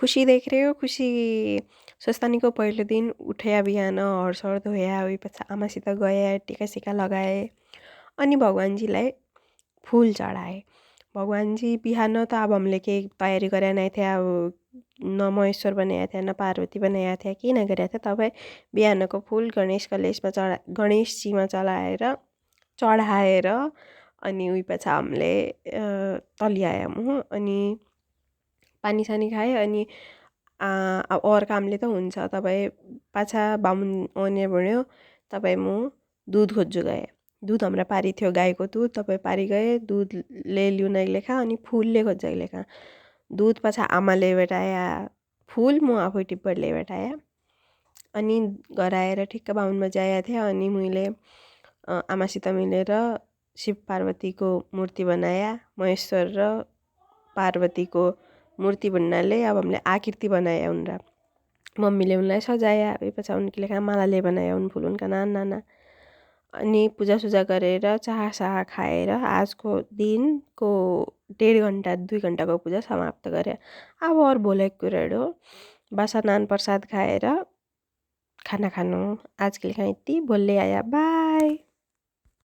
खुशी देख रहे हो खुसी स्वस्थानीको पहिलो दिन उठ्या बिहान हरसर धोया पछि आमासित गए टिकासिका लगाए अनि भगवान्जीलाई फुल चढाए। भगवान्जी बिहान त अब हामीले केही तयारी गरे नै थियो अब न महेश्वर बनाएको थियो न पार्वती बनाएको थियो केही नगरेको थियो तपाईँ बिहानको फुल गणेश कलेशमा गणेशजीमा चढाएर अनि उही पछि हामीले तलिआयौँ हो। अनि पानी सानी खाएँ अनि अब अरू कामले त हुन्छ तपाईँ पाछा बाहुन आउने भन्यो तपाईँ म दुध खोज्छु गएँ। दुध हाम्रा पारी थियो गाईको दुध तपाईँ पारी गए दुधले ल्याउन लेखा अनि फुलले खोज्छ लेखा दुध पाछा आमाले बेटाया फुल म आफै टिप्पर ले बेटाया अनि घर आएर ठिक्क बाहुनमा जाएको थिएँ अनि मैले आमासित मिलेर शिव पार्वतीको मूर्ति बनाया। महेश्वर र पार्वतीको मूर्ति भन्नाले अब हामीले आकृति बनाया उनरा मम्मीले उनलाई सजाया पछि उनके लेखा मालाले बनाया उन फुल उनका नाना नाना अनि पूजासुजा गरेर चाह खाएर आजको दिनको 1.5 घन्टा 2 घन्टाको पूजा समाप्त गरे। अब अरू भोलिको कुराहरू बासा नान प्रसाद खाएर खाना खानु आजको लेखा यति भोलि आया बाई।